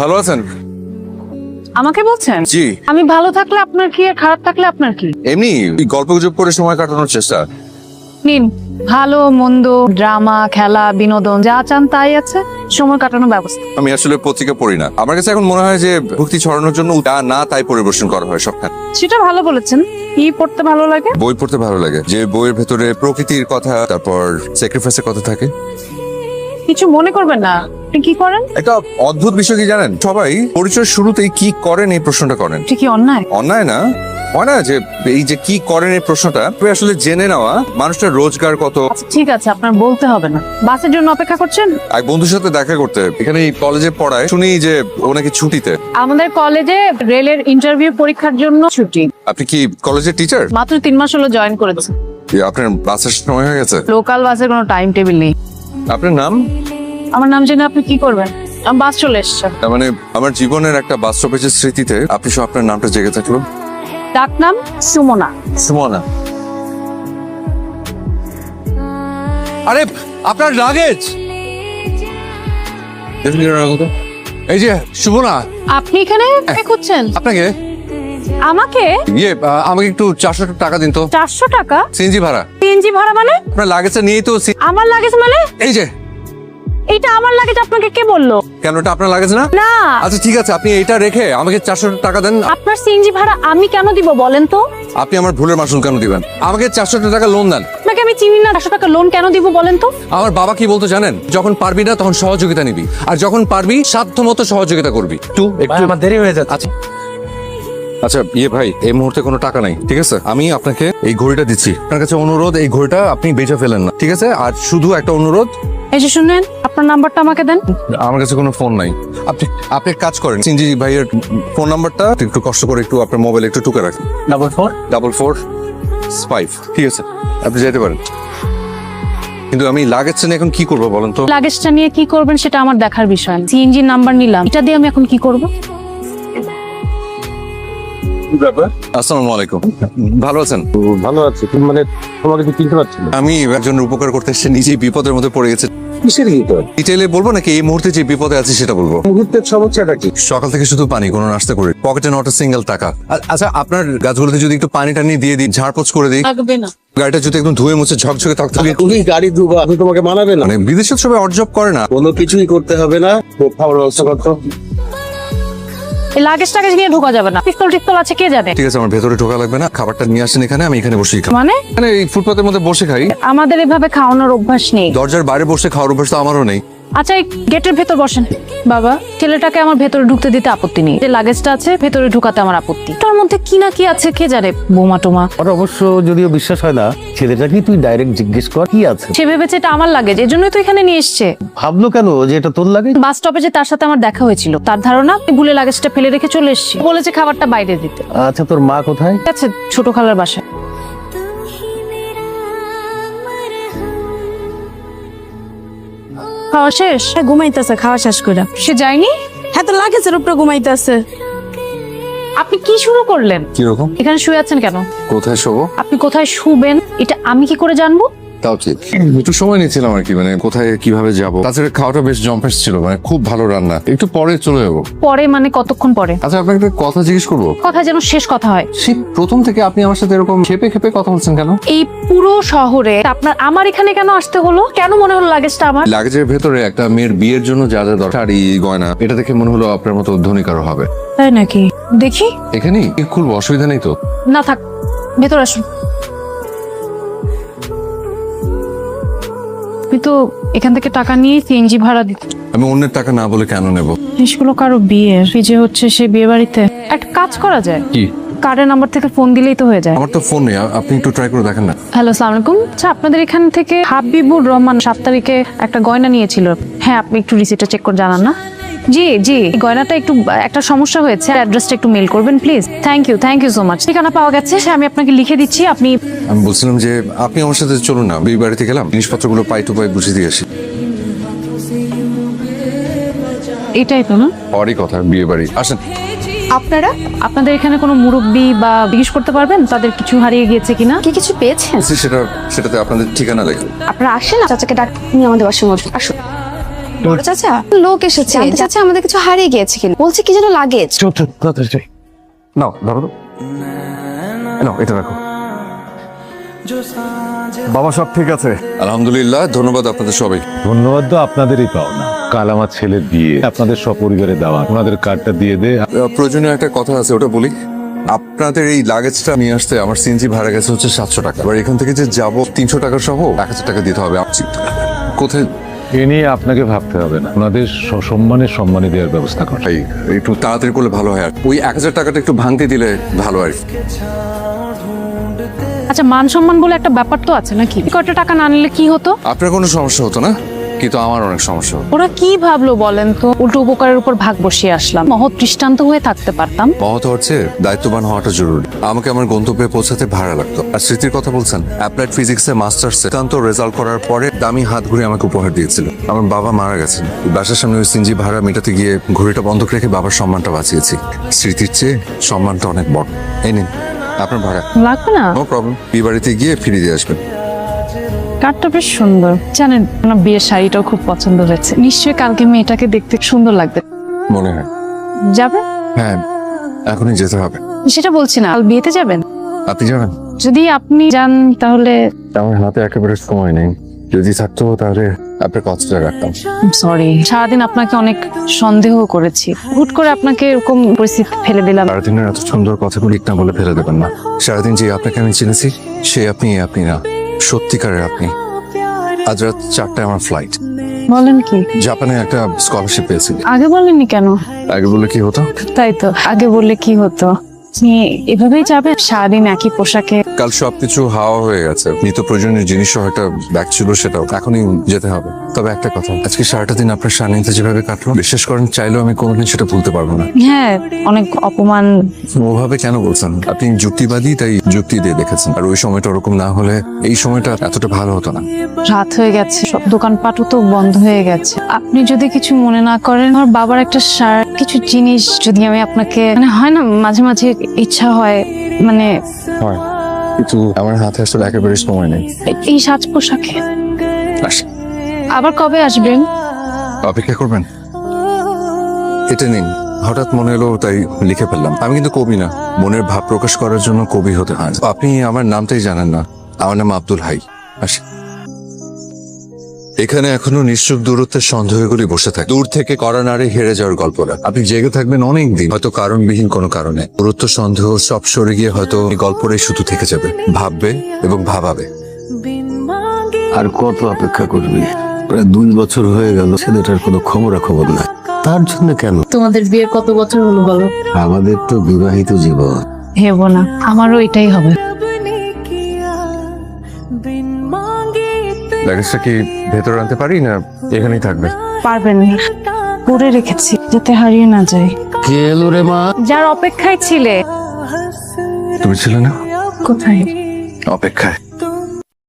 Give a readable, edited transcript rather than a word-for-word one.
ভালো আছেন? আমাকে বলছেন? জি। আমি ভালো থাকলে আপনার কি আর খারাপ থাকলে আপনার কি? এমনি গল্প গুজব করে সময় কাটানোর চেষ্টা। নিন, ভালো মন্দ, ড্রামা, খেলা, বিনোদন যা চান তাই আছে, সময় কাটানোর ব্যবস্থা। আমি আসলে পত্রিকা পড়ি না। আমার কাছে এখন মনে হয় যে ভক্তি ছড়ানোর জন্য যা না তাই পরিবেশন করা হয় সবখানে। সেটা ভালো বলেছেন। কি পড়তে ভালো লাগে? বই পড়তে ভালো লাগে, যে বইয়ের ভেতরে প্রকৃতির কথা, তারপর স্যাক্রিফাইসের কথা থাকে। কিছু মনে করবেন না। আপনি কি করেন? একটা অদ্ভুত বিষয় কি জানেন, সবাই পরিচয় শুরুতেই কি করেন এই প্রশ্নটা করেন। এটা কি অন্যায়? অন্যায় না, হয় না যে এই যে কি করেন এই প্রশ্নটা আসলে জেনে নেওয়া মানুষটার রোজগার কত। আচ্ছা ঠিক আছে, আপনার বলতে হবে না। বাসের জন্য অপেক্ষা করছেন? এক বন্ধুর সাথে দেখা করতে এখানে এই কলেজে পড়ায়, শুনি যে ও নাকি ছুটিতে। আমাদের কলেজে রেলের ইন্টারভিউ পরীক্ষার জন্য ছুটি। আপনি কি কলেজের টিচার? মাত্র 3 মাস হলো জয়েন করেছে। আপনার বাসের সময় হয়ে গেছে? লোকাল বাসের কোনো টাইম টেবিল নেই। আপনার নাম? আমার নাম জেনে আপনি কি করবেন? আমার বাস চলে এসছে। তার মানে আমার জীবনের একটা বাস স্টপেজের স্মৃতিতে আপনি সব আপনার নামটা জেগে থাকলো। ডাক নাম সুমনা। সুমনা। আরে আপনার লাগেজ এই যে সুমনা। আপনি এখানে কি করছেন? আপনাকে আমাকে? আমাকে একটু 400 টাকা দিন তো। 400 টাকা? সিএনজি ভাড়া। সিএনজি ভাড়া মানে? আপনার লাগেজটা নিয়েই তো আমার লাগেজ মানে? এই যে এটা আমার লাগেজ, আপনাকে কে বললো? কেন, এটা আপনার লাগেজ না? না। আচ্ছা ঠিক আছে, আপনি এটা রেখে আমাকে 400 টাকা দেন। আপনার সিএনজি ভাড়া আমি কেন দিব বলেন তো? আপনি আমার ভুলের মাসুল কেন দিবেন? আমাকে 400 টাকা লোন দেন। আপনাকে আমি চিনি না, 400 টাকা লোন কেন দিব বলেন তো? আমার বাবা কি বলতো জানেন, যখন পারবি না তখন সহযোগিতা নিবি, আর যখন পারবি সাধ্যমতো সহযোগিতা করবি। একটু আমার দেরি হয়ে যাচ্ছে। আচ্ছা ভাই, এই মুহূর্তে কোনো টাকা নাই, ঠিক আছে? আমি আপনাকে এই ঘড়িটা দিচ্ছি, আপনার কাছে অনুরোধ এই ঘড়িটা আপনি বেচে ফেলেন না, ঠিক আছে? আর শুধু একটা অনুরোধ, এই যে শুনেন, আপনার নাম্বারটা আমাকে দেন। আমার কাছে কোনো ফোন নাই। আপনি আপনি এক কাজ করেন, সিনজি ভাইয়ের ফোন নাম্বারটা একটু কষ্ট করে একটু আপনার মোবাইলে একটু টুকে রাখেন। 4445, ঠিক আছে? আপনি যেতে পারেন, কিন্তু আমি লাগেজটা নিয়ে এখন কি করবো বলেন তো? লাগেজটা নিয়ে কি করবেন সেটা আমার দেখার বিষয় না। সিএনজি নাম্বার নিলাম, এটা দিয়ে আমি এখন কি করব? আসসালামু আলাইকুম, ভালো আছেন? ভালো আছে, মানে তোমাকে কি চিনতে পারছি না। আমি একজনের উপকার করতে এসে নিজেই বিপদের মধ্যে পড়ে গেছে। কিসের ভিতর? ডিটেইলে বলবো নাকি এই মুহূর্তে যে বিপদে আছি সেটা বলবো? মুহূর্তের সমস্যাটা কি? সকাল থেকে শুধু পানি, কোনো নাস্তা করি, পকেটে নট সিঙ্গেল টাকা। আচ্ছা আপনার গাছগুলোতে যদি একটু পানি টানি দিয়ে দিই, ঝাড়পোছ করে দিই, লাগবে না। গাড়িটা যদি একদম ধুয়ে মুছে ঝকঝকে তকতকে। তুমি গাড়ি ধুবা, আমি তোমাকে মানাবে না। মানে বিদেশে সবাই অর্জব করে না। কোনো কিছুই করতে হবে না, খাবার ব্যবস্থা করতো। এই লাগেজ টাগেজ নিয়ে ঢোকা যাবে না। পিস্তল টিস্তল আছে কে জানে? ঠিক আছে, আমার ভেতরে ঢোকা লাগবে না, খাবারটা নিয়ে আসেন এখানে, আমি এখানে বসেই খাই। মানে মানে এই ফুটপাতের মধ্যে বসে খাই। আমাদের এভাবে খাওয়ানোর অভ্যাস নেই। দরজার বাইরে বসে খাওয়ার অভ্যাস তো আমারও নেই। আচ্ছা এই গেটের ভেতর বসেন। বাবা, ছেলেটাকে আমার ভেতরে ঢুকতে দিতে আপত্তি নেই, যে লাগেজটা আছে ভেতরে ঢুকাতে আমার আপত্তি। তার মধ্যে কি না কি আছে কে জানে, বোমা টোমা। আর অবশ্য যদিও বিশ্বাস হয় না, ছেলেটাকে তুই ডাইরেক্ট জিজ্ঞেস কর কি আছে। সে ভেবেছে এটা আমার লাগেজ, এই জন্যই তো এখানে নিয়ে এসছে। ভাবলো কেন যে এটা তোর লাগে? বাস স্টপে যে তার সাথে আমার দেখা হয়েছিল, তার ধারণা আমি ভুলে লাগেজটা ফেলে রেখে চলে এসেছি। বলেছে খাবারটা বাইরে দিতে। আচ্ছা তোর মা কোথায়? আছে ছোট খালার বাসায়। খাওয়া শেষ? ঘুমাইতেছে খাওয়া শেষ করে। সে যায়নি? হ্যাঁ তো লাগেছে উপরে ঘুমাইতেছে। আপনি কি শুরু করলেন? কিরকম? এখানে শুয়ে আছেন কেন? কোথায় শোবো? আপনি কোথায় শুবেন এটা আমি কি করে জানবো? তাও ঠিক, একটু সময় নিচ্ছিলাম আর কি, মানে কোথায় কিভাবে যাবো। তাছাড়া খাওয়াটা বেশ জম্পেশ ছিল, মানে খুব ভালো রান্না। একটু পরে চলে যাবো। পরে মানে কতক্ষণ পরে? আচ্ছা আপনাকে একটা কথা জিজ্ঞেস করবো? কথা যেন শেষ কথা হয়। সেই প্রথম থেকে আপনি আমার সাথে এরকম খেপে খেপে কথা বলছেন কেন? এই পুরো শহরে আপনার আমার এখানে কেন আসতে হলো? কেন মনে হলো লাগেজটা আমার? লাগেজের ভেতরে একটা মেয়ের বিয়ের জন্য যা যা দরকার, শাড়ি গয়না, এটা দেখে মনে হলো আপনার মতো ধনী কারো হবে। তাই নাকি? দেখি। এখানেই খুলবো, অসুবিধা নেই তো? না থাক, ভেতর আসুন। আপনি তো এখান থেকে টাকা নিয়ে সিএনজি ভাড়া দিতে। আমি অন্যের টাকা না বলে কেন নেব? জিনিসগুলো কারো বিয়ের, এই যে হচ্ছে সে বিয়ে বাড়িতে। একটা কাজ করা যায়, কি? কার্ডের নাম্বার থেকে ফোন দিলেই তো হয়ে যায়। আমার তো ফোন নেই, আপনি একটু ট্রাই করে দেখেন না। হ্যালো, আসসালামু আলাইকুম। আচ্ছা আপনাদের এখান থেকে হাবিবুর রহমান 7 তারিখে একটা গয়না নিয়েছিল। হ্যাঁ আপনি একটু রিসিপ্টটা চেক করে জানান না? জি জি, এই গয়নাটা একটু একটা সমস্যা হয়েছে, অ্যাড্রেসটা একটু মেল করবেন please. Thank you so much. ঠিকানা পাওয়া গেছে, আমি আপনাকে লিখে দিচ্ছি। আপনি আমি বলছিলাম যে আপনি আমার সাথে চলুন না, বিয়ে বাড়িতে গেলাম, জিনিসপত্রগুলো পাই টু পাই বুঝিয়ে দিয়ে আসি। এটাই তো না? পরই কথা, বিয়ে বাড়ি আসেন। আপনাদের এখানে কোনো মুরব্বি বা জিজ্ঞেস করতে পারবেন তাদের কিছু হারিয়ে গিয়েছে কিনা? কি কিছু পেয়েছেন? সেটাতে আপনাদের ঠিকানা লেখা। আপনারা আসেন না, চাচাকে ডাক নিয়ে আমাদের বাসায় আসুন। বড় চাচা লোক এসেছে চাচা আমাদের কিছু হারিয়ে গিয়েছে কিনা বলছে কি যেন লাগেজ। নাও ধরো তো। নাও এটা রাখো। বাবা সব ঠিক আছে? আলহামদুলিল্লাহ, ধন্যবাদ আপনাদের সবাই। ধন্যবাদ তো আপনাদেরই পাওনা। কাল আমার ছেলের বিয়ে, আপনাদের সপরিবারে দেওয়া, ওনাদের কার্ডটা দিয়ে দে। প্রয়োজনীয় একটা কথা আছে, ওটা বলি। আপনাদের এই লাগেজটা নিয়ে আসতে আমার সিএনজি ভাড়া গেছে হচ্ছে 700 টাকা। এবার এখান থেকে যে যাবো 300 টাকা সহ 1000 টাকা দিতে হবে। কোথায়? এ নিয়ে আপনাকে ভাবতে হবে না, ওনাদের সসম্মানে সম্মানী দেওয়ার ব্যবস্থা করা। ভাই একটু তাড়াতাড়ি করলে ভালো হয়। আর ওই 1000 টাকাটা একটু ভাঙতে দিলে ভালো আর কি। আচ্ছা, মান সম্মান বলে একটা ব্যাপার তো আছে নাকি? কত টাকা না নিলে কি হতো? আপনার কোনো সমস্যা হতো না, কিন্তু আমার অনেক সমস্যা হতো। ওরা কি ভাবলো বলেন তো? উল্টো উপকারের উপর ভাগ বসিয়ে আসলাম। মহৎ দৃষ্টান্ত হয়ে থাকতে পারতাম। মহৎ হচ্ছে দায়িত্ববান হওয়াটা জরুরি। আমাকে আমার গন্তব্যে পৌঁছাতে ভাড়া লাগতো। আর স্মৃতির কথা বলছেন, অ্যাপ্লাইড ফিজিক্সে মাস্টার্সে তান্ত রেজাল্ট করার পরে দামি হাত ঘড়ি আমাকে উপহার দিয়েছিল। আমার বাবা মারা গেছেন, বাসার সামনে ওই সিএনজি ভাড়া মেটাতে গিয়ে ঘড়িটা বন্ধক রেখে বাবার সম্মানটা বাঁচিয়েছি। স্মৃতির চেয়ে সম্মানটা অনেক বড়। এই নিন আপনার ভাড়া। লাগবে না? নো প্রবলেম, বিয়ে বাড়িতে গিয়ে ফিরিয়ে দিয়ে আসবেন। কার্ডটা বেশ সুন্দর। জানেন, আমার বিয়ের শাড়িটাও খুব পছন্দ হয়েছে। নিশ্চয়ই কালকে মেয়েটাকে দেখতে সুন্দর লাগবে। মনে হয়। যাবে? হ্যাঁ, এখনই যেতে হবে। সেটা বলছি না, কাল বিয়েতে যাবেন? আপনি যাবেন? যদি আপনি যান তাহলে আমার হাতে একেবারে সময় নেই। যদি থাকতো তাহলে আপনার কথাটা রাখতাম। সরি, সারাদিন আপনাকে অনেক সন্দেহ করেছি। হুট করে আপনাকে এরকম পরিস্থিতি ফেলে দিলাম। সারাদিনের এত সুন্দর কথাগুলো না বলে ফেলে দেবেন না। সারাদিন যে আপনাকে আমি চিনেছি, সে আপনি না, সত্যিকারের আপনি। আজ রাত 4টায় আমার ফ্লাইট। বলেন কি? জাপানে একটা স্কলারশিপ পেয়েছি। আগে বলেননি কেন? আগে বলে কি হতো? তাই তো, আগে বললে কি হতো? আপনি এভাবেই যাবেন সারাদিন একই পোশাকে? কাল সবকিছু হাওয়া হয়ে গেছে। নিত্য প্রয়োজনীয় জিনিস সহ একটা ব্যাগ ছিল, সেটাও এখনই যেতে হবে। তবে একটা কথা, আজকে সারাটা দিন আপনার সান্নিধ্যে যেভাবে কাটলো, বিশ্বাস করেন চাইলেও আমি কোনোদিন সেটা ভুলতে পারবো না। হ্যাঁ, অনেক অপমান। ওভাবে কেন বলছেন? আপনি যুক্তিবাদী, তাই যুক্তি দিয়ে দেখেছেন। আর ওই সময়টা ওরকম না হলে এই সময়টা এতটা ভালো হতো না। রাত হয়ে গেছে, সব দোকানপাটও তো বন্ধ হয়ে গেছে। আপনি যদি কিছু মনে না করেন, আমার বাবার একটা শার্ট, কিছু জিনিস যদি আমি আপনাকে, মানে হয় না মাঝে মাঝে ইচ্ছা হয়, মানে হয়, কিন্তু আমার হাতে আসলে একেবারে সময় নেই। এই সাজ পোশাকে। আসি। আবার কবে আসবেন? অপেক্ষা করবেন? এটা নিন, হঠাৎ মনে এলো তাই লিখে ফেললাম। আমি কিন্তু কবি না, মনের ভাব প্রকাশ করার জন্য কবি হতে হয়। আপনি আমার নামটাই জানেন না। আমার নাম আব্দুল হাই। আসি। এখানে এখনো নিশ্চুপ দূরত্বের সন্দেহগুলি বসে থাকে। দূর থেকে কড়া নাড়ে হেরে যাওয়ার গল্পটা। আপনি জেগে থাকবেন অনেক দিন, হয়তো কারণবিহীন কোনো কারণে। দূরত্ব সন্দেহ সব সরে গিয়ে হয়তো এই গল্পটাই শুধু থেকে যাবে। ভাববে এবং ভাবাবে। আর কত অপেক্ষা করবি? প্রায় 2 বছর হয়ে গেল, ছেলেটার কোনো খবর না। তার জন্য কেন? তোমাদের বিয়ের কত বছর হলো বলো? আমাদের তো বিবাহিত জীবন। হেব না, আমারও এটাই হবে। লাগেজটা কি ভেতরে আনতে পারি না এখানেই থাকবে? পারবেন না, পরে রেখেছি যাতে হারিয়ে না যায়। কে এলো রে মা? যার অপেক্ষায় ছিলে। তুমি ছিলে না? কোথায়? অপেক্ষায়।